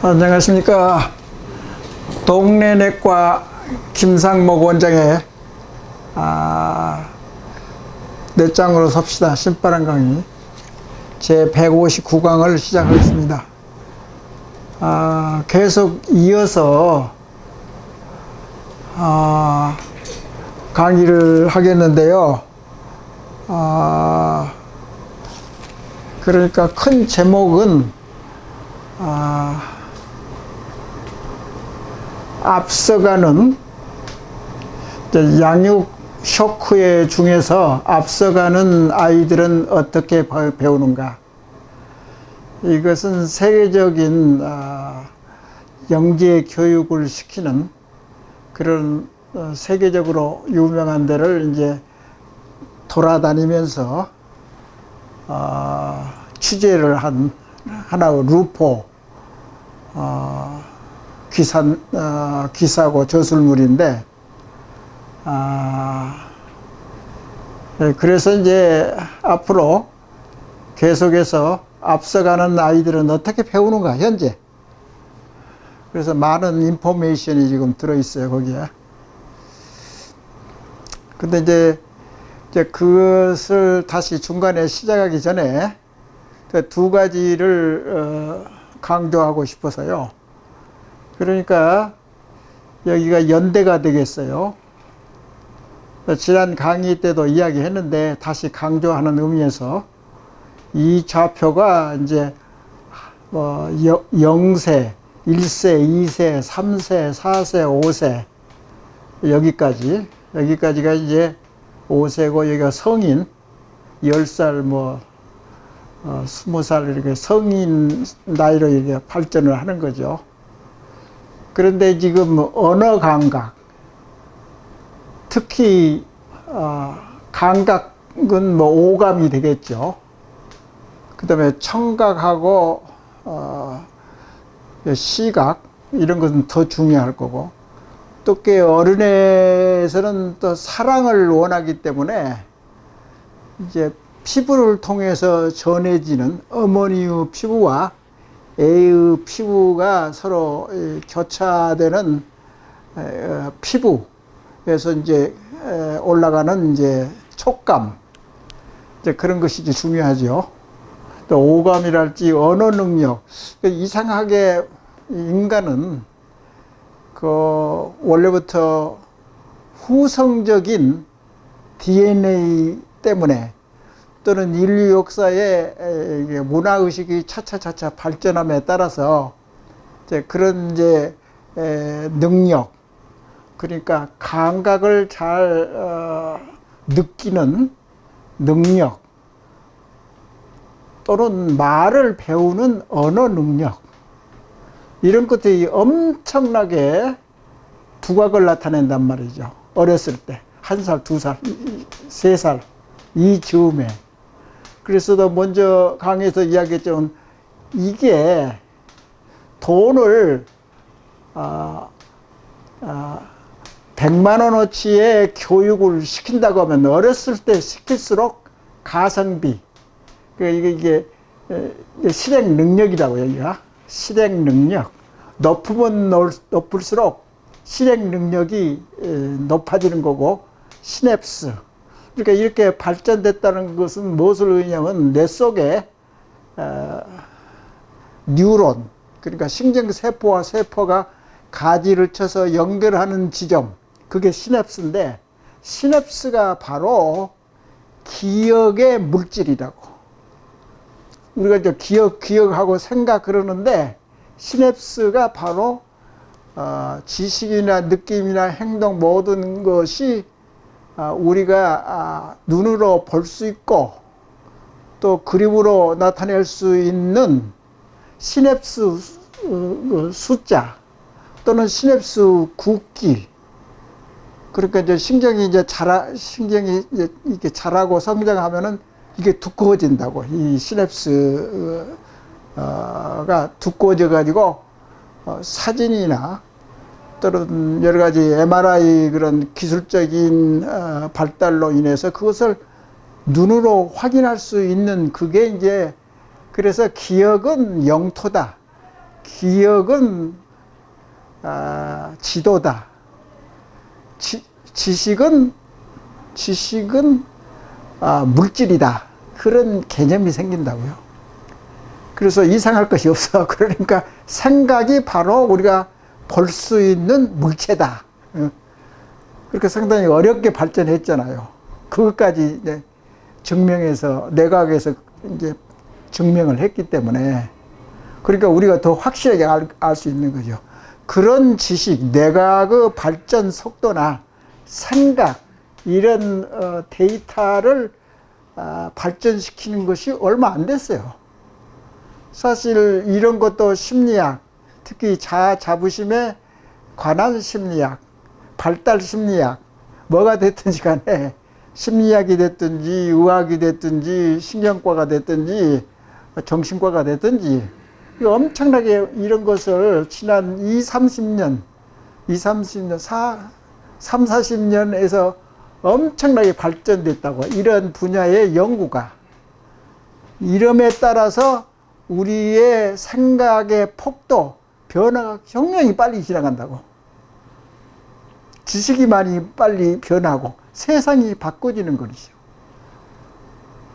안녕하십니까. 동네내과 김상목 원장의 넷장으로 섭시다 신바람 강의 제 159강을 시작하겠습니다. 계속 이어서 강의를 하겠는데요. 그러니까 큰 제목은 앞서가는 양육 쇼크 중에서 앞서가는 아이들은 어떻게 배우는가. 이것은 세계적인 영재 교육을 시키는 그런 세계적으로 유명한 데를 이제 돌아다니면서 취재를 한 하나의 루포 기사고 저술물인데, 그래서 이제 앞으로 계속해서 앞서가는 아이들은 어떻게 배우는가, 현재. 그래서 많은 인포메이션이 지금 들어있어요, 거기에. 근데 이제 그것을 다시 중간에 시작하기 전에 두 가지를 강조하고 싶어서요. 그러니까 여기가 연대가 되겠어요. 지난 강의 때도 이야기했는데 다시 강조하는 의미에서 이 좌표가 이제 0세, 1세, 2세, 3세, 4세, 5세 여기까지가 이제 5세고 여기가 성인 10살 20살 이렇게 성인 나이로 이렇게 발전을 하는 거죠. 그런데 지금 언어 감각, 특히 감각은 오감이 되겠죠. 그 다음에 청각하고 시각 이런 것은 더 중요할 거고, 또 어른에서는 또 사랑을 원하기 때문에 이제 피부를 통해서 전해지는 어머니의 피부와 애의 피부가 서로 교차되는 피부에서 이제 올라가는 이제 촉감, 이제 그런 것이 이제 중요하죠. 또 오감이랄지 언어 능력. 이상하게 인간은 원래부터 후성적인 DNA 때문에 또는 인류 역사의 문화의식이 차차차차 발전함에 따라서 그런 능력, 그러니까 감각을 잘 느끼는 능력, 또는 말을 배우는 언어 능력, 이런 것들이 엄청나게 두각을 나타낸단 말이죠. 어렸을 때 1살, 2살, 3살 이 즈음에. 그래서 먼저 강의에서 이야기했지만 이게 돈을 100만 원어치의 교육을 시킨다고 하면 어렸을 때 시킬수록 가성비, 이게 실행 능력이라고 여기가 실행 능력, 높으면 높을수록 실행 능력이 높아지는 거고, 시냅스. 그러니까 이렇게 발전됐다는 것은 무엇을 의미하냐면 뇌 속에 뉴런, 그러니까 신경세포와 세포가 가지를 쳐서 연결하는 지점, 그게 시냅스인데, 시냅스가 바로 기억의 물질이라고. 우리가 이제 기억하고 생각 그러는데, 시냅스가 바로 지식이나 느낌이나 행동 모든 것이 우리가 눈으로 볼 수 있고 또 그림으로 나타낼 수 있는 시냅스 숫자 또는 시냅스 굵기. 그러니까 이제 신경이 이렇게 자라고 성장하면은 이게 두꺼워진다고. 이 시냅스가 두꺼워져 가지고 사진이나 또는 여러 가지 MRI 그런 기술적인 발달로 인해서 그것을 눈으로 확인할 수 있는 그게 이제, 그래서 기억은 영토다. 기억은 지도다. 지식은 물질이다. 그런 개념이 생긴다고요. 그래서 이상할 것이 없어. 그러니까 생각이 바로 우리가 볼 수 있는 물체다. 그렇게 상당히 어렵게 발전했잖아요. 그것까지 이제 증명해서 내과학에서 이제 증명을 했기 때문에, 그러니까 우리가 더 확실하게 알 수 있는 거죠. 그런 지식, 내과학의 발전 속도나 생각, 이런 데이터를 발전시키는 것이 얼마 안 됐어요. 사실 이런 것도 심리학, 특히 자부심에 관한 심리학, 발달 심리학, 뭐가 됐든지 간에 심리학이 됐든지 의학이 됐든지 신경과가 됐든지 정신과가 됐든지 엄청나게 이런 것을 지난 30, 40년에서 엄청나게 발전됐다고. 이런 분야의 연구가. 이름에 따라서 우리의 생각의 폭도, 변화가 굉장히 빨리 지나간다고. 지식이 많이 빨리 변하고 세상이 바꿔지는 것이죠.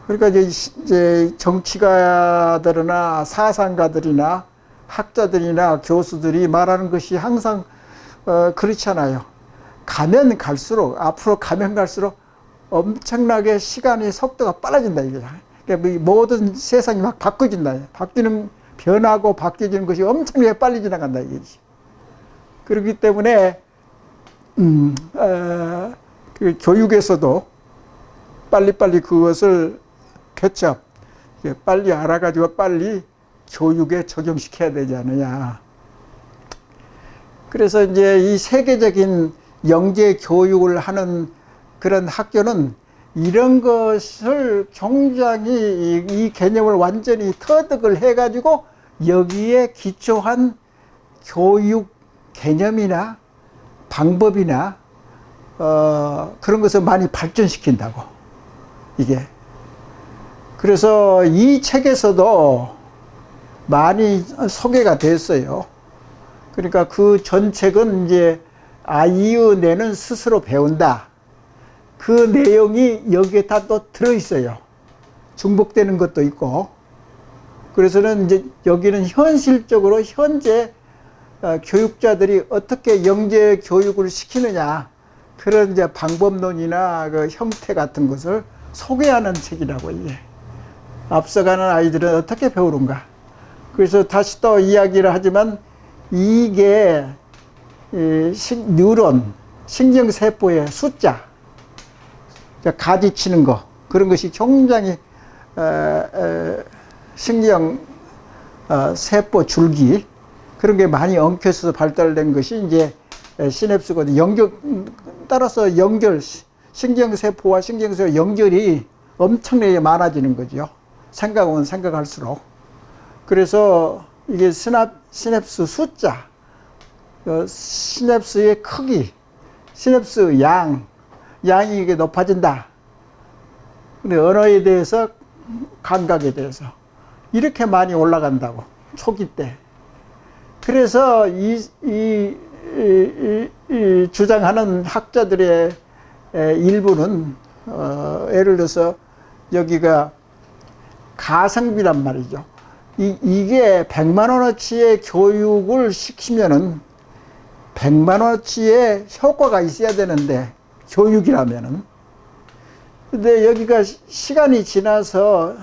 그러니까 이제 정치가들이나 사상가들이나 학자들이나 교수들이 말하는 것이 항상 그렇잖아요. 가면 갈수록, 앞으로 가면 갈수록 엄청나게 시간의 속도가 빨라진다 이거야. 그러니까 모든 세상이 막 바꿔진다. 바뀌는, 변하고 바뀌어지는 것이 엄청나게 빨리 지나간다 이거지. 그렇기 때문에 그 교육에서도 빨리빨리 그것을 교첩, 빨리 알아가지고 빨리 교육에 적용시켜야 되지 않느냐. 그래서 이제 이 세계적인 영재 교육을 하는 그런 학교는 이런 것을 굉장히 이 개념을 완전히 터득을 해가지고 여기에 기초한 교육 개념이나 방법이나 그런 것을 많이 발전시킨다고 이게. 그래서 이 책에서도 많이 소개가 됐어요. 그러니까 그 전 책은 이제 아이의 뇌는 스스로 배운다. 그 내용이 여기에 다 또 들어있어요. 중복되는 것도 있고. 그래서는 이제 여기는 현실적으로 현재 교육자들이 어떻게 영재 교육을 시키느냐, 그런 이제 방법론이나 그 형태 같은 것을 소개하는 책이라고 이게. 앞서가는 아이들은 어떻게 배우는가. 그래서 다시 또 이야기를 하지만 이게 뉴런, 신경세포의 숫자, 가지치는 거, 그런 것이 굉장히 신경세포 줄기, 그런 게 많이 엉켜서 발달된 것이 이제 시냅스거든요. 따라서 연결, 신경세포와 신경세포 연결이 엄청나게 많아지는 거죠. 생각은 생각할수록. 그래서 이게 시냅스 숫자, 시냅스의 크기, 시냅스 양이 이게 높아진다. 근데 언어에 대해서, 감각에 대해서 이렇게 많이 올라간다고, 초기 때. 그래서 이 주장하는 학자들의 일부는 예를 들어서 여기가 가성비란 말이죠. 이게 100만 원어치의 교육을 시키면은 100만 원어치의 효과가 있어야 되는데, 교육이라면은. 근데 여기가 시간이 지나서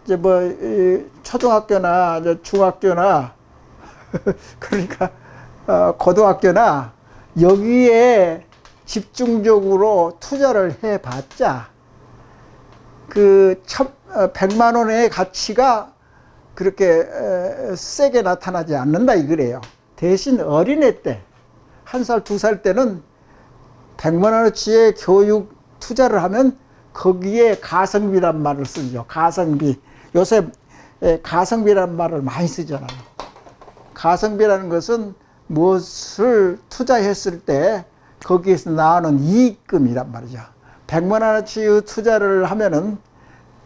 이제 뭐 초등학교나 중학교나 그러니까 고등학교나 여기에 집중적으로 투자를 해봤자 그 100만 원의 가치가 그렇게 세게 나타나지 않는다 이거래요. 대신 어린애 때, 1살, 2살 때는 100만 원어치의 교육 투자를 하면 거기에 가성비란 말을 쓰죠. 가성비. 요새 가성비라는 말을 많이 쓰잖아요. 가성비라는 것은 무엇을 투자했을 때 거기에서 나오는 이익금이란 말이죠. 100만 원어치의 투자를 하면은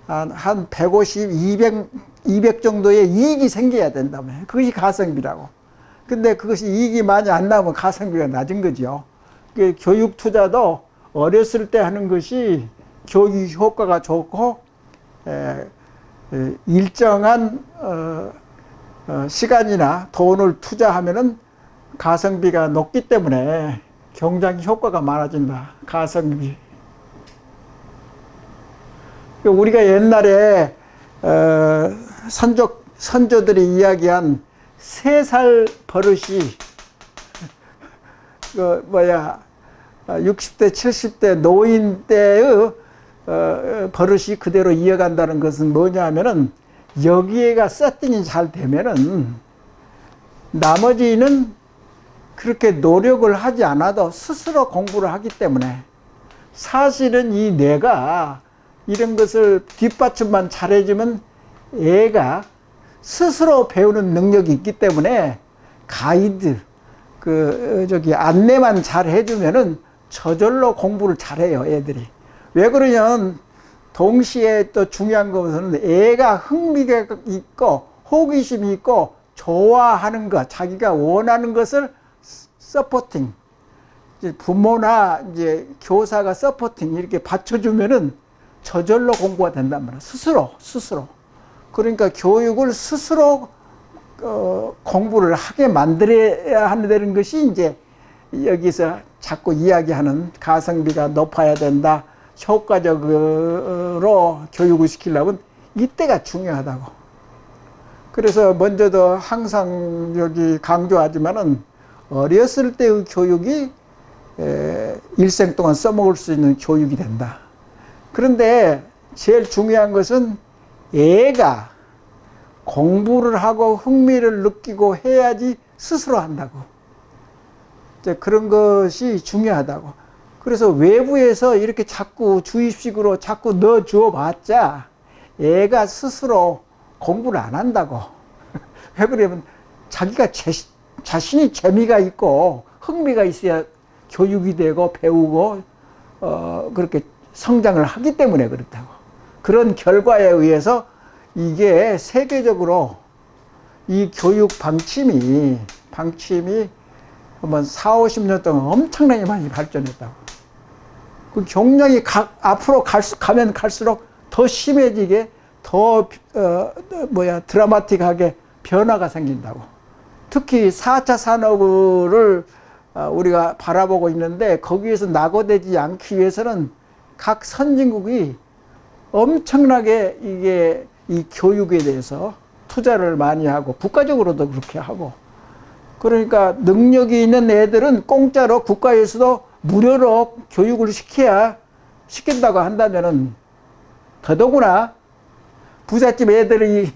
한 150, 200 200 정도의 이익이 생겨야 된다며. 그것이 가성비라고. 근데 그것이 이익이 많이 안 나오면 가성비가 낮은 거죠. 교육 투자도 어렸을 때 하는 것이 교육 효과가 좋고, 일정한 시간이나 돈을 투자하면은 가성비가 높기 때문에 경장 효과가 많아진다. 가성비. 우리가 옛날에 선조들이 이야기한 3살 버릇이 60대 70대 노인 때의 버릇이 그대로 이어간다는 것은 뭐냐 하면은, 여기에가 세팅이 잘 되면은 나머지는 그렇게 노력을 하지 않아도 스스로 공부를 하기 때문에, 사실은 이 뇌가 이런 것을 뒷받침만 잘해주면 애가 스스로 배우는 능력이 있기 때문에, 가이드, 안내만 잘 해주면은 저절로 공부를 잘해요, 애들이. 왜 그러냐면, 동시에 또 중요한 것은 애가 흥미가 있고, 호기심이 있고, 좋아하는 것, 자기가 원하는 것을 서포팅. 부모나 이제 교사가 서포팅 이렇게 받쳐주면은 저절로 공부가 된단 말이야. 스스로. 그러니까 교육을 스스로 공부를 하게 만들어야 한다는 것이 이제 여기서 자꾸 이야기하는 가성비가 높아야 된다. 효과적으로 교육을 시키려면 이때가 중요하다고. 그래서 먼저도 항상 여기 강조하지만은, 어렸을 때의 교육이 일생 동안 써먹을 수 있는 교육이 된다. 그런데 제일 중요한 것은 애가 공부를 하고 흥미를 느끼고 해야지 스스로 한다고. 그런 것이 중요하다고. 그래서 외부에서 이렇게 자꾸 주입식으로 자꾸 넣어주어 봤자 애가 스스로 공부를 안 한다고. 왜 그러냐면, 자기가 자신이 재미가 있고 흥미가 있어야 교육이 되고 배우고 그렇게 성장을 하기 때문에 그렇다고. 그런 결과에 의해서 이게 세계적으로 이 교육 방침이 한번 4, 50년 동안 엄청나게 많이 발전했다고. 그 경력이 앞으로 가면 갈수록 더 심해지게, 더 드라마틱하게 변화가 생긴다고. 특히 4차 산업을 우리가 바라보고 있는데, 거기에서 낙오되지 않기 위해서는 각 선진국이 엄청나게 이 교육에 대해서 투자를 많이 하고, 국가적으로도 그렇게 하고, 그러니까 능력이 있는 애들은 공짜로 국가에서도 무료로 교육을 시킨다고 한다면은, 더더구나 부잣집 애들이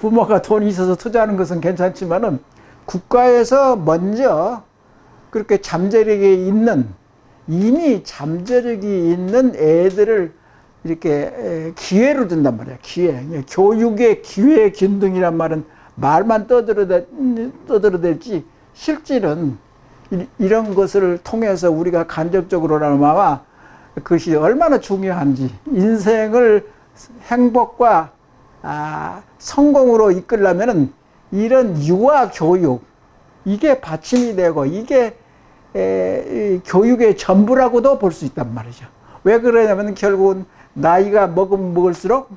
부모가 돈이 있어서 투자하는 것은 괜찮지만은, 국가에서 먼저 그렇게 이미 잠재력이 있는 애들을 이렇게 기회로 준단 말이야. 기회. 교육의 기회 균등이란 말은 말만 떠들어댈지, 실질은 이런 것을 통해서 우리가 간접적으로나마 그것이 얼마나 중요한지, 인생을 행복과 성공으로 이끌려면은 이런 유아 교육, 이게 받침이 되고, 이게 교육의 전부라고도 볼 수 있단 말이죠. 왜 그러냐면, 결국은 나이가 먹을수록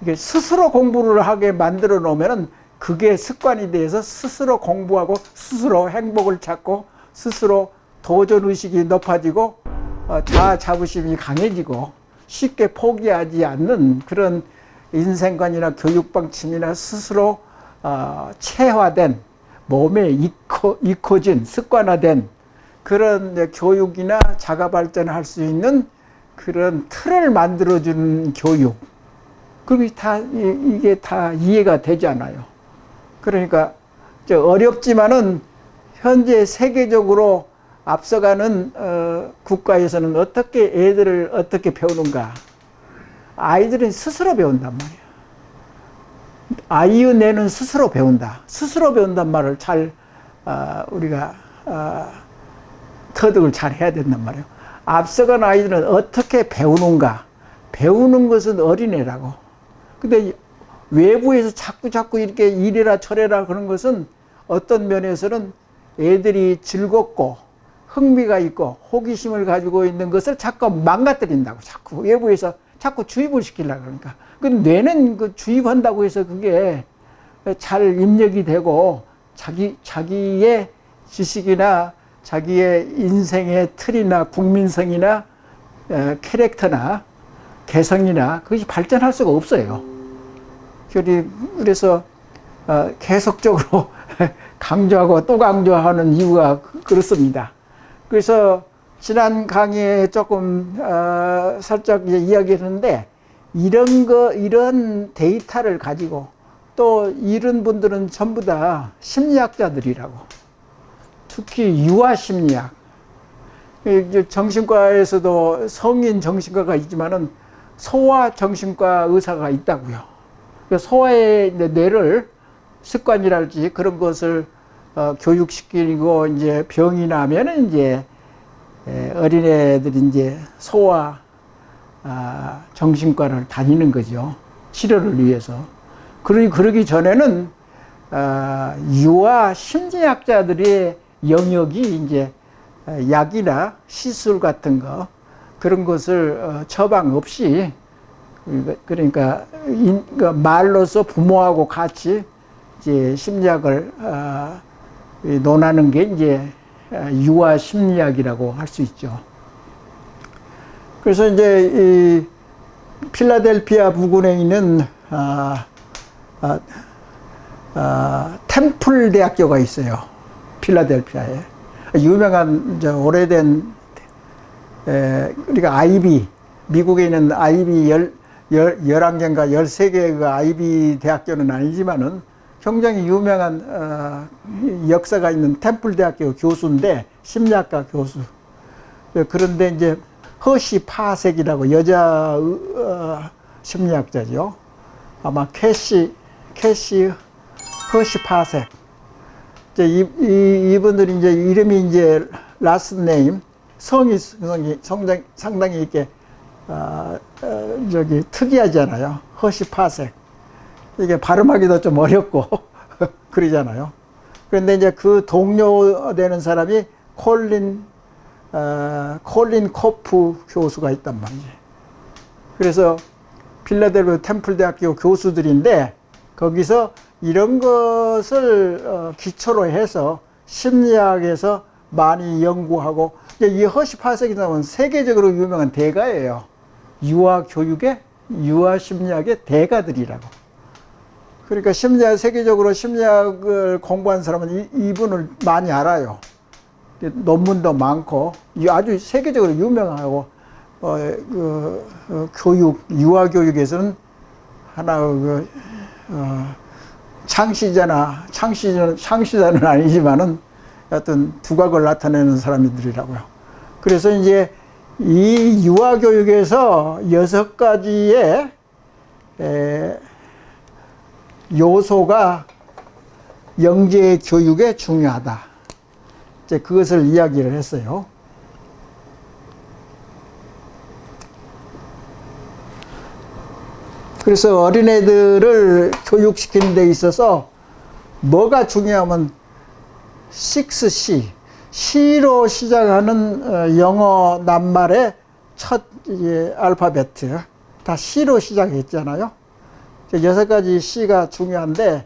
이게 스스로 공부를 하게 만들어 놓으면은, 그게 습관이 돼서 스스로 공부하고, 스스로 행복을 찾고, 스스로 도전 의식이 높아지고, 자아 자부심이 강해지고, 쉽게 포기하지 않는 그런 인생관이나 교육 방침이나 스스로 체화된, 몸에 익혀진, 습관화된 그런 교육이나 자가 발전할 수 있는 그런 틀을 만들어주는 교육. 그게 이게 다 이해가 되잖아요. 그러니까 어렵지만은 현재 세계적으로 앞서가는 국가에서는 애들을 어떻게 배우는가? 아이들은 스스로 배운단 말이에요. 아이의 뇌는 스스로 배운다. 스스로 배운단 말을 우리가 터득을 잘 해야 된단 말이에요. 앞서간 아이들은 어떻게 배우는가? 배우는 것은 어린애라고. 근데 외부에서 자꾸 이렇게 이래라 저래라 그런 것은 어떤 면에서는 애들이 즐겁고 흥미가 있고 호기심을 가지고 있는 것을 자꾸 망가뜨린다고. 자꾸 외부에서 자꾸 주입을 시키려고 그러니까. 그 뇌는 그 주입한다고 해서 그게 잘 입력이 되고 자기의 지식이나 자기의 인생의 틀이나 국민성이나 캐릭터나 개성이나 그것이 발전할 수가 없어요. 그래서 계속적으로 강조하고 또 강조하는 이유가 그렇습니다. 그래서 지난 강의에 조금 살짝 이야기했는데 이런 데이터를 가지고 또 이런 분들은 전부 다 심리학자들이라고. 특히 유아 심리학. 정신과에서도 성인 정신과가 있지만은 소아 정신과 의사가 있다고요. 소아의 뇌를 습관이랄지 그런 것을 교육시키고 이제 병이 나면은 이제 어린애들이 이제 소아 정신과를 다니는 거죠. 치료를 위해서. 그러기 전에는 유아 심리학자들의 영역이 이제 약이나 시술 같은 거 그런 것을 처방 없이 그러니까 말로서 부모하고 같이 이제 심리학을 논하는 게 이제 유아 심리학이라고 할 수 있죠. 그래서 이제 이 필라델피아 부근에 있는 템플 대학교가 있어요. 필라델피아에 유명한 오래된 우리가 아이비 미국에 있는 아이비 11개인가 13개의 아이비 대학교는 아니지만은 굉장히 유명한 역사가 있는 템플 대학교 교수인데 심리학과 교수. 그런데 이제 허시 파색이라고 여자 심리학자죠. 아마 캐시 허시 파색. 이분들이 이제 이름이 이제 라스트 네임 성이 상당히 이렇게 특이하잖아요. 허시 파색. 이게 발음하기도 좀 어렵고 그러잖아요. 그런데 이제 그 동료 되는 사람이 콜린 코프 교수가 있단 말이지. 그래서 필라델피아 템플 대학교 교수들인데 거기서 이런 것을 기초로 해서 심리학에서 많이 연구하고 이 허시 파색이라는 세계적으로 유명한 대가예요. 유아 교육의 유아 심리학의 대가들이라고. 그러니까 세계적으로 심리학을 공부한 사람은 이분을 많이 알아요. 논문도 많고 아주 세계적으로 유명하고 유아 교육에서는 하나 창시자는 아니지만은 어떤 두각을 나타내는 사람들이라고요. 그래서 이제 이 유아 교육에서 6가지의 요소가 영재 교육에 중요하다. 이제 그것을 이야기를 했어요. 그래서 어린애들을 교육시키는 데 있어서 뭐가 중요하면 6C, C로 시작하는 영어 낱말의 첫 알파벳 다 C로 시작했잖아요. 6가지 C가 중요한데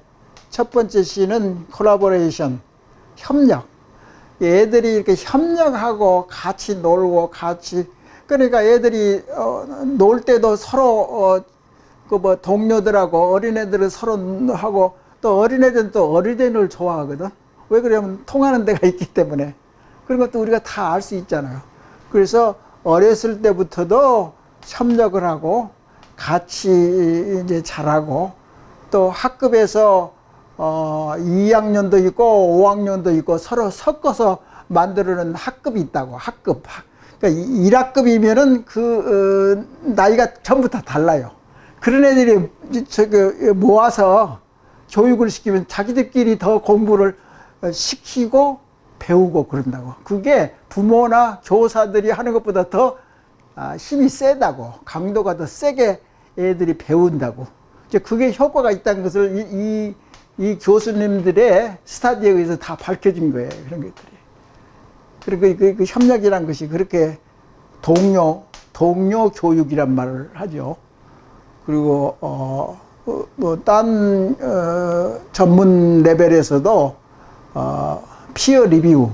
첫 번째 C는 콜라보레이션, 협력. 애들이 이렇게 협력하고 같이 놀고 그러니까 애들이 놀 때도 서로 동료들하고 어린애들을 서로 하고 또 어린애들은 또 어린애를 좋아하거든. 왜 그러냐면 통하는 데가 있기 때문에. 그런 것도 우리가 다 알 수 있잖아요. 그래서 어렸을 때부터도 협력을 하고 같이 이제 잘하고 또 학급에서 2학년도 있고 5학년도 있고 서로 섞어서 만드는 학급이 있다고. 학급. 그러니까 1학급이면은 나이가 전부 다 달라요. 그런 애들이 모아서 교육을 시키면 자기들끼리 더 공부를 시키고 배우고 그런다고. 그게 부모나 교사들이 하는 것보다 더 힘이 세다고, 강도가 더 세게 애들이 배운다고. 이제 그게 효과가 있다는 것을 이 교수님들의 스타디에 의해서 다 밝혀진 거예요. 그런 것들이. 그리고 그 협력이란 것이 그렇게 동료 교육이란 말을 하죠. 그리고 딴 전문 레벨에서도 피어 리뷰,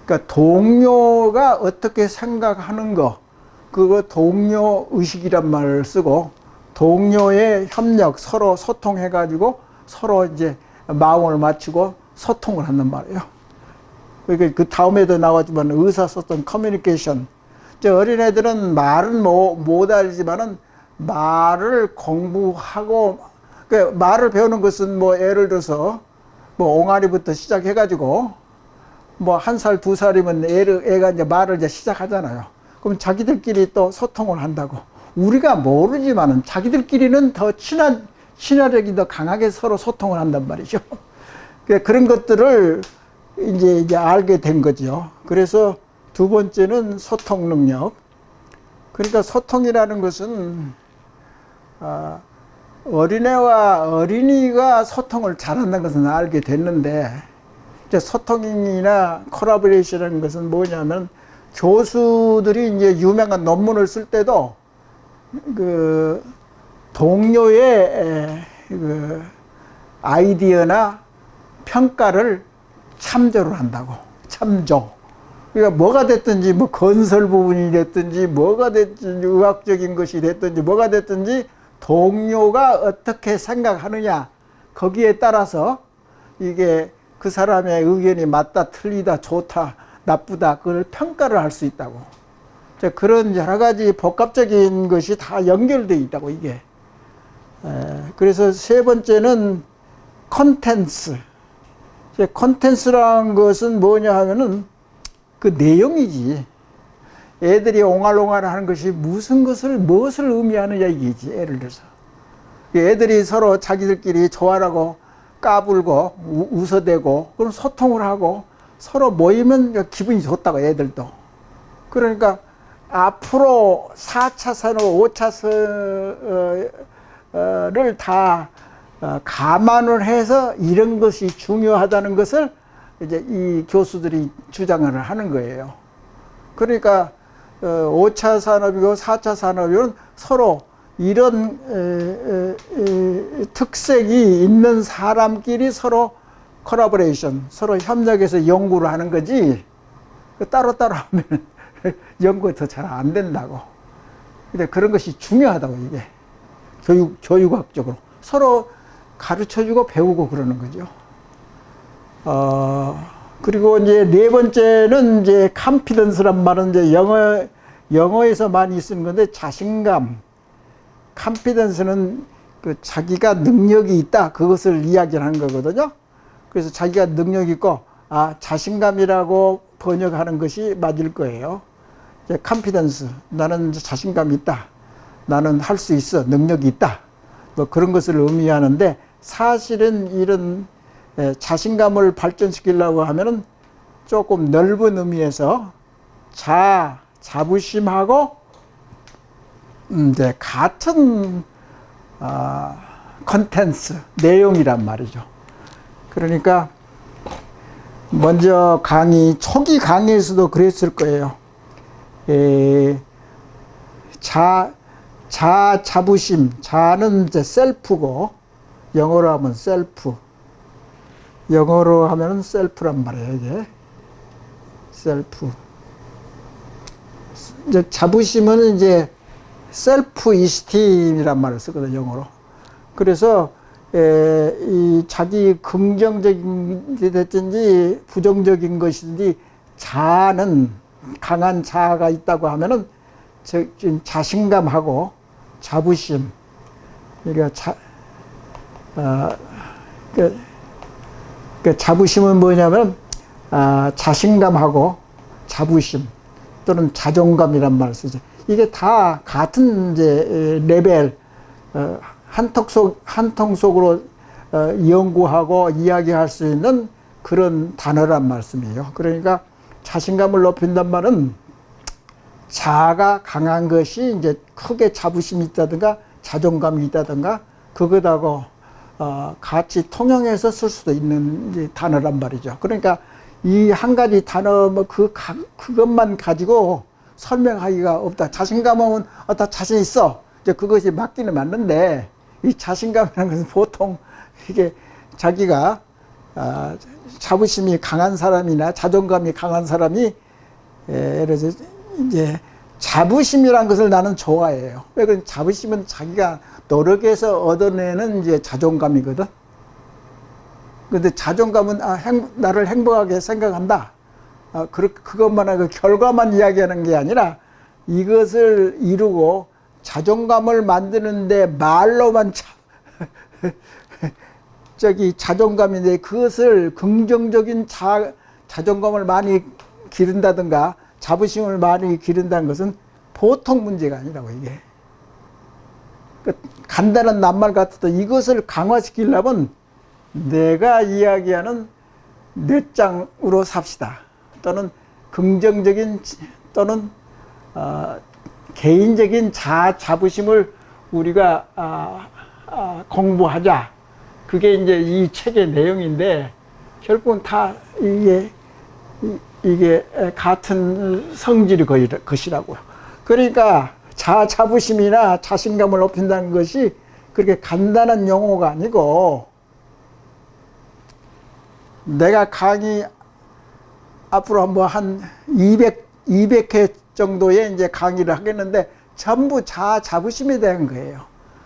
그러니까 동료가 어떻게 생각하는 거, 그거 동료 의식이란 말을 쓰고, 동료의 협력, 서로 소통해가지고 서로 이제 마음을 맞추고 소통을 한단 말이에요. 그러니까 그 다음에도 나왔지만 의사소통, 커뮤니케이션. 어린애들은 말은 못 알지만은 말을 공부하고, 그러니까 말을 배우는 것은 뭐 예를 들어서 뭐 옹알이부터 시작해가지고 뭐 1살, 2살이면 애가 이제 말을 이제 시작하잖아요. 그럼 자기들끼리 또 소통을 한다고. 우리가 모르지만은 자기들끼리는 더 친화력이 더 강하게 서로 소통을 한단 말이죠. 그런 것들을 이제 알게 된 거죠. 그래서 두 번째는 소통 능력. 그러니까 소통이라는 것은 어린애와 어린이가 소통을 잘한다는 것은 알게 됐는데, 이제 소통이나 콜라보레이션이라는 것은 뭐냐면, 교수들이 이제 유명한 논문을 쓸 때도 그 동료의 그 아이디어나 평가를 참조를 한다고. 참조. 그러니까 뭐가 됐든지, 뭐 건설 부분이 됐든지, 뭐가 됐든지, 의학적인 것이 됐든지, 뭐가 됐든지 동료가 어떻게 생각하느냐, 거기에 따라서 이게 그 사람의 의견이 맞다, 틀리다, 좋다, 나쁘다, 그걸 평가를 할 수 있다고. 그런 여러 가지 복합적인 것이 다 연결되어 있다고, 이게. 그래서 세 번째는 콘텐츠. 콘텐츠라는 것은 뭐냐 하면은 그 내용이지. 애들이 옹알옹알 하는 것이 무엇을 의미하느냐 이게지, 예를 들어서. 애들이 서로 자기들끼리 좋아하고 까불고 웃어대고, 그럼 소통을 하고 서로 모이면 기분이 좋다고, 애들도. 그러니까 앞으로 4차 산업, 5차 산업을 다 감안을 해서 이런 것이 중요하다는 것을 이제 이 교수들이 주장을 하는 거예요. 그러니까 5차 산업이고 4차 산업은 서로 이런 특색이 있는 사람끼리 서로 콜라보레이션, 서로 협력해서 연구를 하는 거지, 따로따로 하면 연구가 더 잘 안 된다고. 근데 그런 것이 중요하다고, 이게. 교육학적으로. 서로 가르쳐주고 배우고 그러는 거죠. 그리고 이제 네 번째는 이제 confidence 말은 이제 영어에서 많이 쓰는 건데, 자신감. confidence는 그 자기가 능력이 있다, 그것을 이야기하는 거거든요. 그래서 자기가 능력이 있고, 자신감이라고 번역하는 것이 맞을 거예요. 이제 confidence, 나는 자신감이 있다, 나는 할 수 있어, 능력이 있다, 뭐 그런 것을 의미하는데, 사실은 이런 자신감을 발전시키려고 하면은 조금 넓은 의미에서 자부심하고 이제 같은 컨텐츠, 내용이란 말이죠. 그러니까 먼저 초기 강의에서도 그랬을 거예요. 자부심, 자는 이제 셀프고, 영어로 하면 셀프. 영어로 하면 셀프란 말이에요, 이게. 셀프. 이제 자부심은 이제 셀프 이스팀이란 말을 쓰거든요, 영어로. 그래서 이 자기 긍정적인 게 됐든지 부정적인 것이든지, 자는 강한 자아가 있다고 하면은 자신감하고 자부심, 그러니까 자부심은 뭐냐면 자신감하고 자부심 또는 자존감이란 말을 쓰죠. 이게 다 같은 이제 레벨, 한통 속으로 연구하고 이야기할 수 있는 그런 단어란 말씀이에요. 그러니까 자신감을 높인단 말은 자아가 강한 것이 이제 크게 자부심이 있다든가 자존감이 있다든가 그것하고 같이 통용해서 쓸 수도 있는 이제 단어란 말이죠. 그러니까 이 한 가지 단어 뭐 그것만 가지고 설명하기가 없다. 자신감은 다 자신 있어. 이제 그것이 맞기는 맞는데 이 자신감이라는 것은 보통 이게 자기가 자부심이 강한 사람이나 자존감이 강한 사람이 예를 들어서 이제 자부심이라는 것을 나는 좋아해요. 왜 그런 자부심은 자기가 노력해서 얻어내는 이제 자존감이거든. 근데 자존감은 나를 행복하게 생각한다. 그것만 하고 결과만 이야기하는 게 아니라 이것을 이루고 자존감을 만드는데 말로만 자존감인데 그것을 긍정적인 자존감을 많이 기른다든가 자부심을 많이 기른다는 것은 보통 문제가 아니라고 이게. 간단한 낱말 같아도 이것을 강화시키려면 내가 이야기하는 뇌장으로 삽시다. 또는 긍정적인 또는 개인적인 자부심을 우리가 공부하자. 그게 이제 이 책의 내용인데 결국은 다 이게 같은 성질의 것이라고요. 그러니까 자부심이나 자신감을 높인다는 것이 그렇게 간단한 용어가 아니고 내가 강의 앞으로 뭐 한 200회 정도의 이제 강의를 하겠는데 전부 자부심에 대한 거예요.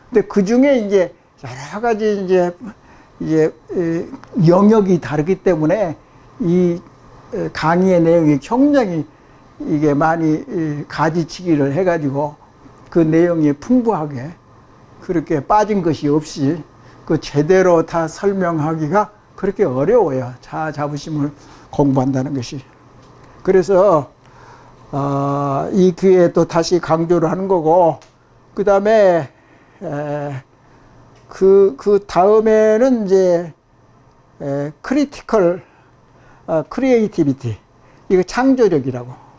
근데 그 중에 이제 여러 가지 이제 영역이 다르기 때문에 이 강의의 내용이 굉장히 이게 많이 가지치기를 해가지고 그 내용이 풍부하게 그렇게 빠진 것이 없이 그 제대로 다 설명하기가 그렇게 어려워요. 자부심을 공부한다는 것이. 그래서 이 기회에 또 다시 강조를 하는 거고, 그 다음에 그 다음에는 이제 크리티컬 크리에이티비티, 이거 창조력이라고.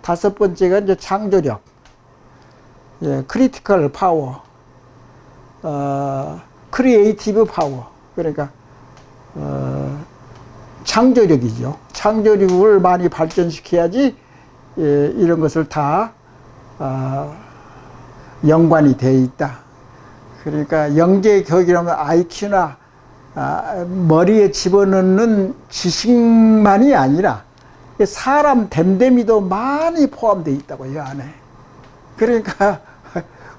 다섯 번째가 이제 창조력, 크리티컬 파워, 크리에이티브 파워. 그러니까 창조력이죠. 창조력을 많이 발전시켜야지 이런 것을 다 연관이 되어 있다. 그러니까 영재 교육이라면 IQ나 머리에 집어넣는 지식만이 아니라 사람 됨됨이도 많이 포함되어 있다고 이 안에. 그러니까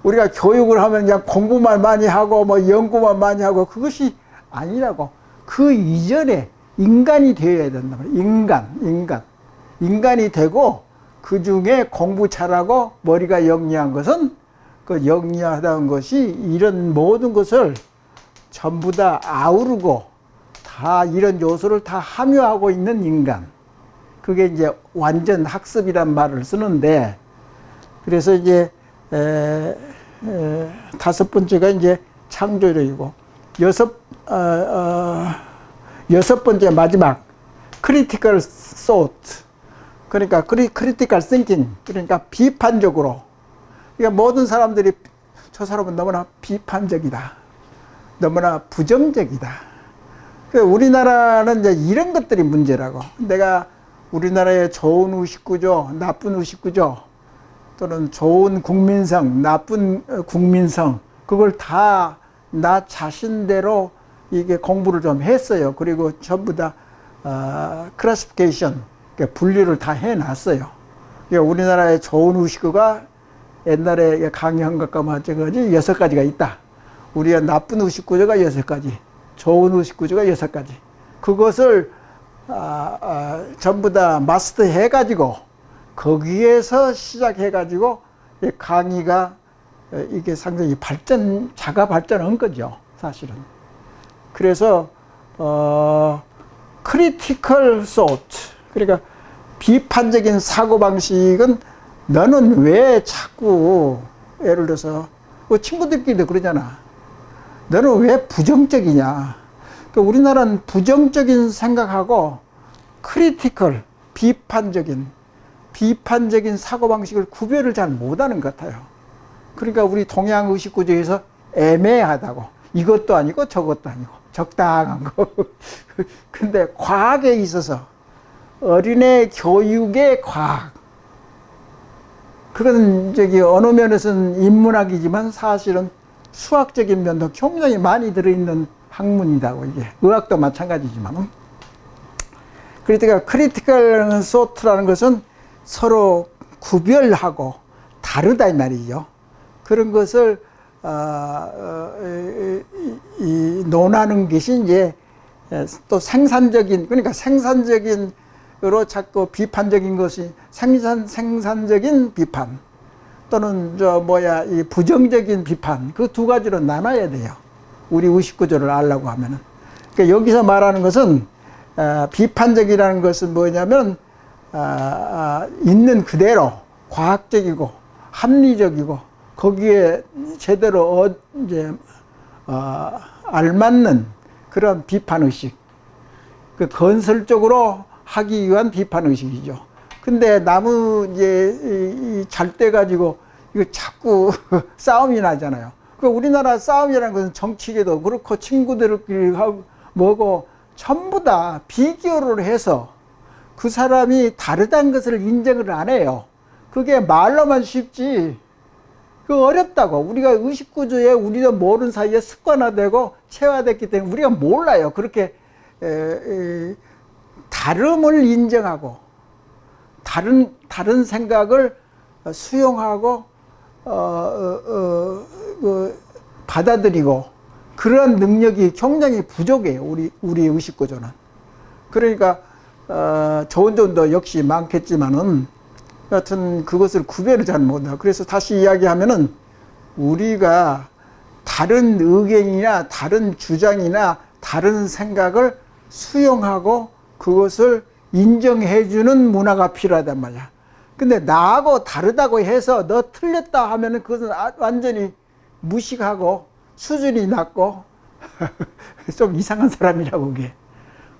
우리가 교육을 하면 그냥 공부만 많이 하고 뭐 연구만 많이 하고 그것이 아니라고. 그 이전에 인간이 되어야 된단 말이에요. 인간이 되고 그 중에 공부 잘하고 머리가 영리한 것은 그 영리하다는 것이 이런 모든 것을 전부 다 아우르고 다 이런 요소를 다 함유하고 있는 인간. 그게 이제 완전 학습이란 말을 쓰는데, 그래서 이제 다섯 번째가 이제 창조력이고, 여섯 번째 마지막 크리티컬 소트. 그러니까 크리티컬 싱킹. 그러니까 비판적으로. 그러니까 모든 사람들이 저 사람은 너무나 비판적이다. 너무나 부정적이다. 우리나라는 이제 이런 것들이 문제라고. 내가 우리나라의 좋은 의식구조, 나쁜 의식구조, 또는 좋은 국민성, 나쁜 국민성, 그걸 다 나 자신대로 이게 공부를 좀 했어요. 그리고 전부 다 클래시피케이션, 분류를 다 해놨어요. 우리나라의 좋은 의식구가 옛날에 강의한 것과 마찬가지 6가지가 있다. 우리의 나쁜 의식구조가 6가지, 좋은 의식구조가 6가지. 그것을 전부 다 마스터해가지고 거기에서 시작해가지고 강의가 이게 상당히 자가 발전한 거죠, 사실은. 그래서 크리티컬 소트, 그러니까 비판적인 사고방식은 너는 왜 자꾸 예를 들어서 친구들끼리도 그러잖아. 너는 왜 부정적이냐. 그러니까 우리나라는 부정적인 생각하고 크리티컬, 비판적인 비판적인 사고방식을 구별을 잘 못하는 것 같아요. 그러니까 우리 동양 의식구조에서 애매하다고, 이것도 아니고 저것도 아니고 적당한 거. 근데 과학에 있어서 어린애 교육의 과학, 그건 어느 면에서는 인문학이지만 사실은 수학적인 면도 굉장히 많이 들어있는 학문이다고. 이게 의학도 마찬가지지만. 그러니까 크리티컬 소트라는 것은 서로 구별하고 다르다 이 말이죠. 그런 것을 논하는 것이 이제 또 생산적인, 그러니까 생산적인으로 자꾸 비판적인 것이 생산적인 비판 또는 이 부정적인 비판, 그 두 가지로 나눠야 돼요. 우리 의식구조를 알려고 하면은. 그러니까 여기서 말하는 것은 비판적이라는 것은 뭐냐면 있는 그대로 과학적이고 합리적이고 거기에 제대로 알맞는 그런 비판의식, 그 건설적으로 하기 위한 비판의식이죠. 근데 잘 때 가지고 이거 자꾸 싸움이 나잖아요. 그 우리나라 싸움이라는 것은 정치계도 그렇고 친구들끼리 하고 뭐고 전부 다 비교를 해서 그 사람이 다르다는 것을 인정을 안 해요. 그게 말로만 쉽지 그 어렵다고. 우리가 의식구조에 우리도 모르는 사이에 습관화되고 체화됐기 때문에 우리가 몰라요. 그렇게 다름을 인정하고 다른 생각을 수용하고 받아들이고 그런 능력이 굉장히 부족해요. 우리 의식구조는. 그러니까 좋은 점도 역시 많겠지만은 여하튼 그것을 구별을 잘 못해요. 그래서 다시 이야기하면은 우리가 다른 의견이나 다른 주장이나 다른 생각을 수용하고 그것을 인정해주는 문화가 필요하단 말이야. 근데 나하고 다르다고 해서 너 틀렸다 하면은 그것은 완전히 무식하고 수준이 낮고 좀 이상한 사람이라고 그게.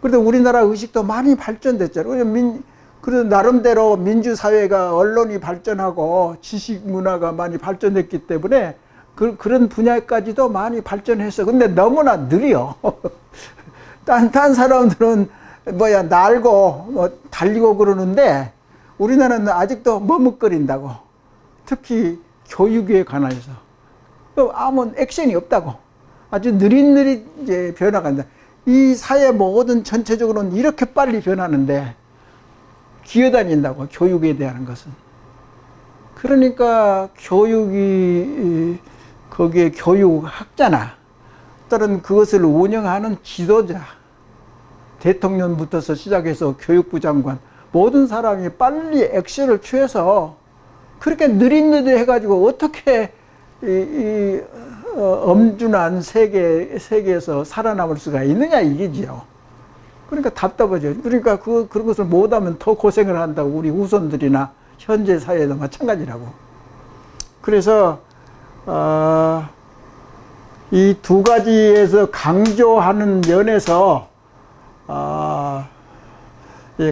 그래도 우리나라 의식도 많이 발전됐잖아요. 그래도 나름대로 민주사회가 언론이 발전하고 지식 문화가 많이 발전했기 때문에 그런 분야까지도 많이 발전했어. 근데 너무나 느려. 딴 사람들은 날고 달리고 그러는데 우리나라는 아직도 머뭇거린다고. 특히 교육에 관해서 아무 액션이 없다고. 아주 느릿느릿 이제 변화간다. 이 사회 모든 전체적으로는 이렇게 빨리 변하는데 기어다닌다고, 교육에 대한 것은. 그러니까 거기에 교육학자나 또는 그것을 운영하는 지도자, 대통령부터서 시작해서 교육부 장관, 모든 사람이 빨리 액션을 취해서 그렇게 느릿느릿 해가지고 어떻게 엄준한 세계에서 살아남을 수가 있느냐 이게지요. 그러니까 답답하죠. 그러니까 그런 것을 못하면 더 고생을 한다고. 우리 후손들이나 현재 사회도 마찬가지라고. 그래서 이 두 가지에서 강조하는 면에서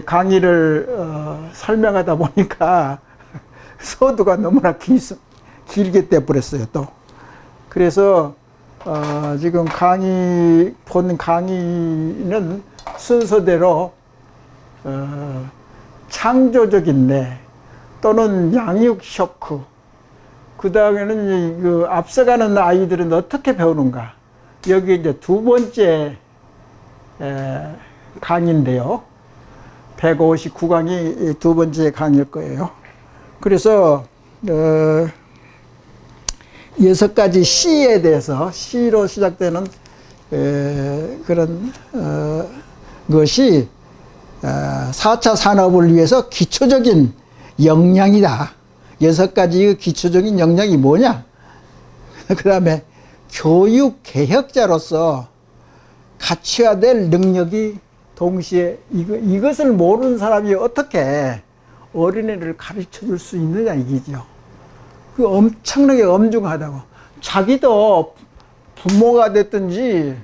강의를 설명하다 보니까 서두가 너무나 길게 떼버렸어요 또. 그래서 지금 본 강의는 순서대로 창조적인 뇌 또는 양육 쇼크, 그 다음에는 그 앞서가는 아이들은 어떻게 배우는가, 여기 이제 두 번째 강의인데요. 159강이 두 번째 강의일 거예요. 그래서 6가지 C에 대해서, C로 시작되는 그런 것이 4차 산업을 위해서 기초적인 역량이다. 6가지 기초적인 역량이 뭐냐? 그 다음에 교육개혁자로서 갖춰야 될 능력이 동시에 이것을 모르는 사람이 어떻게 어린애를 가르쳐 줄 수 있느냐 이게죠. 그 엄청나게 엄중하다고. 자기도 부모가 됐든지,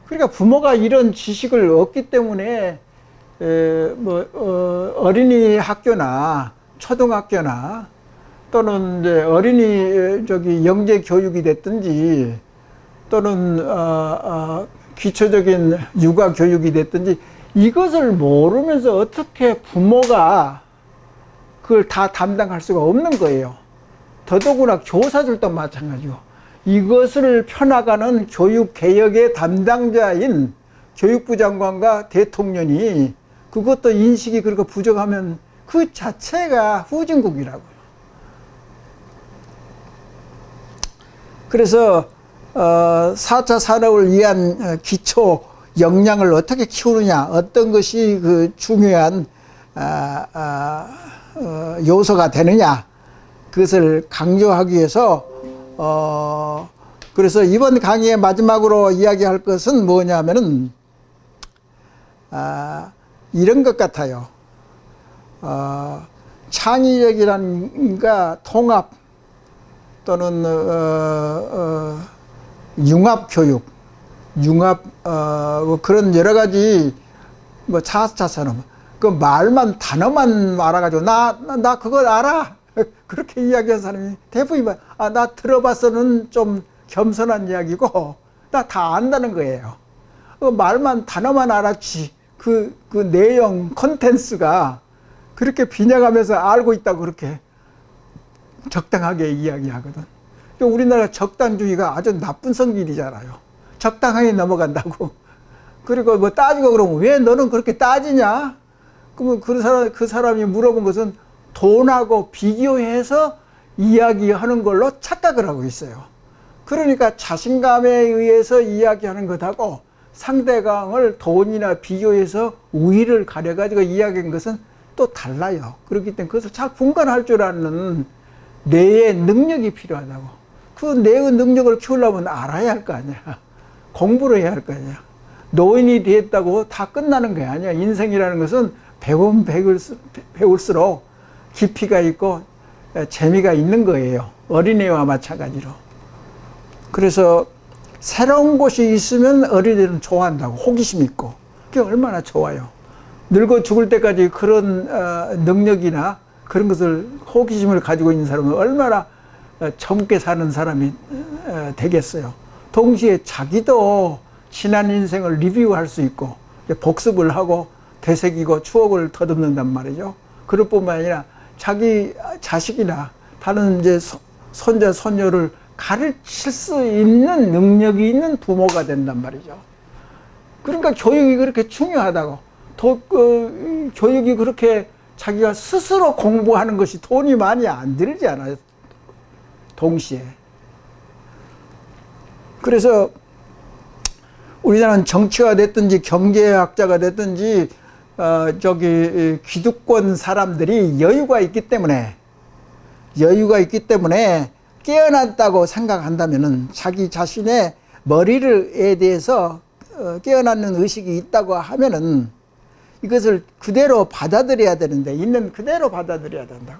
그러니까 부모가 이런 지식을 얻기 때문에 어린이 학교나 초등학교나 또는 이제 어린이 영재 교육이 됐든지 또는 기초적인 육아 교육이 됐든지 이것을 모르면서 어떻게 부모가 그걸 다 담당할 수가 없는 거예요. 더더구나 교사들도 마찬가지고 이것을 펴나가는 교육개혁의 담당자인 교육부 장관과 대통령이 그것도 인식이 그렇게 부족하면 그 자체가 후진국이라고요. 그래서 4차 산업을 위한 기초 역량을 어떻게 키우느냐, 어떤 것이 그 중요한 요소가 되느냐, 그것을 강조하기 위해서 그래서 이번 강의의 마지막으로 이야기할 것은 뭐냐면은 이런 것 같아요. 창의력이란가 통합 또는 융합 교육, 융합 그런 여러 가지 4차 산업 그 말만 단어만 알아가지고 나 그걸 알아 그렇게 이야기한 사람이 대부분 나 들어봤어는 좀 겸손한 이야기고 나 다 안다는 거예요. 그 말만 단어만 알았지 그 내용 콘텐츠가 그렇게 빈약하면서 알고 있다고 그렇게 적당하게 이야기하거든. 우리나라 적당주의가 아주 나쁜 성질이잖아요. 적당하게 넘어간다고. 그리고 뭐 따지고 그러면 왜 너는 그렇게 따지냐? 그러면 그 사람이 물어본 것은 돈하고 비교해서 이야기하는 걸로 착각을 하고 있어요. 그러니까 자신감에 의해서 이야기하는 것하고 상대방을 돈이나 비교해서 우위를 가려가지고 이야기한 것은 또 달라요. 그렇기 때문에 그것을 잘 분간할 줄 아는 뇌의 능력이 필요하다고. 그 뇌의 능력을 키우려면 알아야 할 거 아니야. 공부를 해야 할 거 아니야. 노인이 됐다고 다 끝나는 게 아니야. 인생이라는 것은 배우면 배울수록 깊이가 있고 재미가 있는 거예요. 어린애와 마찬가지로. 그래서 새로운 곳이 있으면 어린애들은 좋아한다고. 호기심 있고. 그게 얼마나 좋아요. 늙어 죽을 때까지 그런 능력이나 그런 것을 호기심을 가지고 있는 사람은 얼마나 젊게 사는 사람이 되겠어요. 동시에 자기도 지난 인생을 리뷰할 수 있고 복습을 하고 되새기고 추억을 더듬는단 말이죠. 그럴 뿐만 아니라 자기 자식이나 다른 이제 손자 손녀를 가르칠 수 있는 능력이 있는 부모가 된단 말이죠. 그러니까 교육이 그렇게 중요하다고. 교육이 그렇게 자기가 스스로 공부하는 것이 돈이 많이 안 들지 않아요. 동시에. 그래서 우리나라는 정치가 됐든지 경제학자가 됐든지 기득권 사람들이 여유가 있기 때문에 깨어났다고 생각한다면은 자기 자신의 머리에 대해서 깨어나는 의식이 있다고 하면은 이것을 그대로 받아들여야 되는데 있는 그대로 받아들여야 된다고.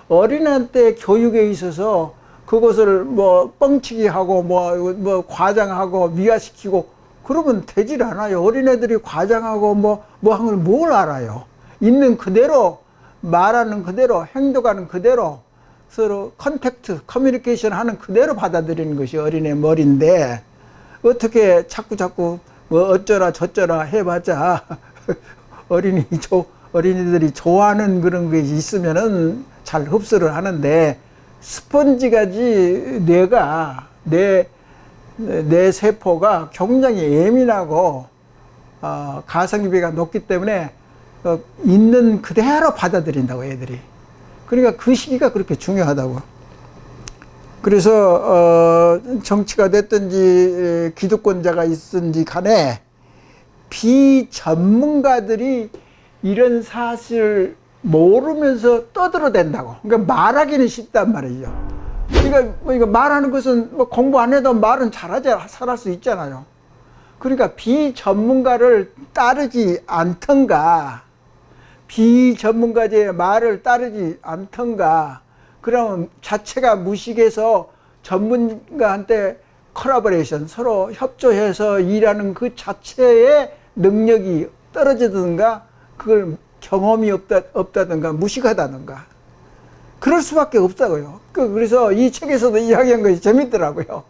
어린애한테 교육에 있어서 그것을 뭐 뻥치기 하고 뭐 과장하고 미화시키고 그러면 되질 않아요. 어린애들이 과장하고 뭐 하는 걸 뭘 알아요. 있는 그대로 말하는 그대로 행동하는 그대로 서로 컨택트, 커뮤니케이션 하는 그대로 받아들이는 것이 어린애 머리인데 어떻게 자꾸 뭐 어쩌라 저쩌라 해봤자 어린이들이 좋아하는 그런 게 있으면은 잘 흡수를 하는데 스펀지같이 뇌 세포가 굉장히 예민하고 가성비가 높기 때문에 있는 그대로 받아들인다고 애들이. 그러니까 그 시기가 그렇게 중요하다고. 그래서 정치가 됐든지 기득권자가 있든지 간에 비전문가들이 이런 사실을 모르면서 떠들어댄다고. 그러니까 말하기는 쉽단 말이죠. 그러니까 이거 말하는 것은 뭐 공부 안 해도 말은 잘할 수 있잖아요. 그러니까 비전문가를 따르지 않던가, 비전문가의 말을 따르지 않던가, 그러면 자체가 무식해서 전문가한테 콜라보레이션, 서로 협조해서 일하는 그 자체의 능력이 떨어지든가 그걸 경험이 없다든가 무식하다든가 그럴 수밖에 없다고요. 그래서 이 책에서도 이야기한 것이 재밌더라고요.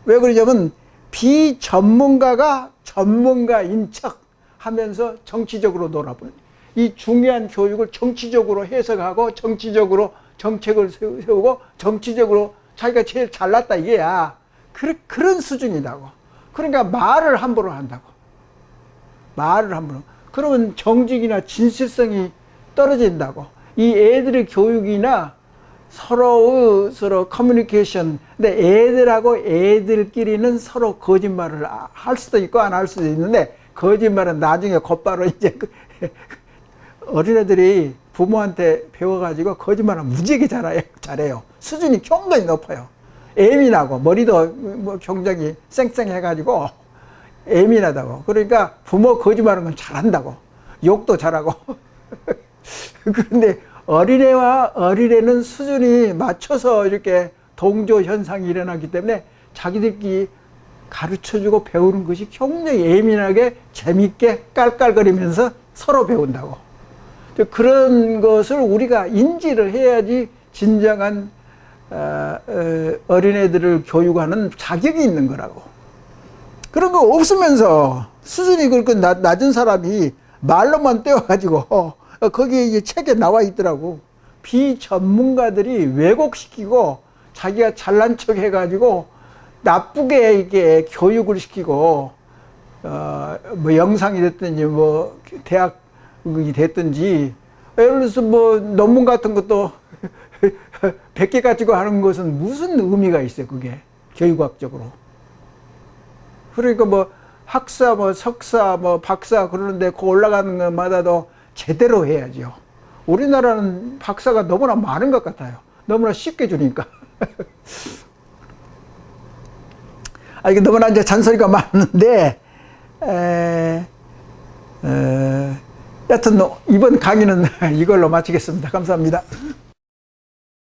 왜 그러냐면 비전문가가 전문가인 척 하면서 정치적으로 놀아보는, 이 중요한 교육을 정치적으로 해석하고 정치적으로 정책을 세우고 정치적으로 자기가 제일 잘났다 이게야. 그런 수준이라고. 그러니까 말을 함부로 한다고. 말을 함부로. 그러면 정직이나 진실성이 떨어진다고. 이 애들의 교육이나 서로 커뮤니케이션. 근데 애들하고 애들끼리는 서로 거짓말을 할 수도 있고 안 할 수도 있는데, 거짓말은 나중에 곧바로 이제 어린애들이 부모한테 배워가지고 거짓말은 무지하게 잘해요. 수준이 굉장히 높아요. 예민하고 머리도 뭐 굉장히 쌩쌩해가지고 예민하다고. 그러니까 부모 거짓말하는 건 잘한다고. 욕도 잘하고. 그런데 어린애와 어린애는 수준이 맞춰서 이렇게 동조 현상이 일어나기 때문에 자기들끼리 가르쳐주고 배우는 것이 굉장히 예민하게 재밌게 깔깔거리면서 서로 배운다고. 그런 것을 우리가 인지를 해야지 진정한 어린애들을 교육하는 자격이 있는 거라고. 그런 거 없으면서 수준이 그렇게 낮은 사람이 말로만 떼어가지고 거기 이제 책에 나와 있더라고. 비전문가들이 왜곡시키고 자기가 잘난 척 해가지고 나쁘게 이렇게 교육을 시키고 뭐 영상이 됐든지 뭐 대학이 됐든지, 예를 들어서 뭐 논문 같은 것도 100개 가지고 하는 것은 무슨 의미가 있어요, 그게 교육학적으로. 그러니까 뭐 학사, 뭐 석사, 뭐 박사 그러는데 그 올라가는 것마다도 제대로 해야죠. 우리나라는 박사가 너무나 많은 것 같아요. 너무나 쉽게 주니까. 이게 너무나 이제 잔소리가 많은데, 여튼 이번 강의는 이걸로 마치겠습니다. 감사합니다.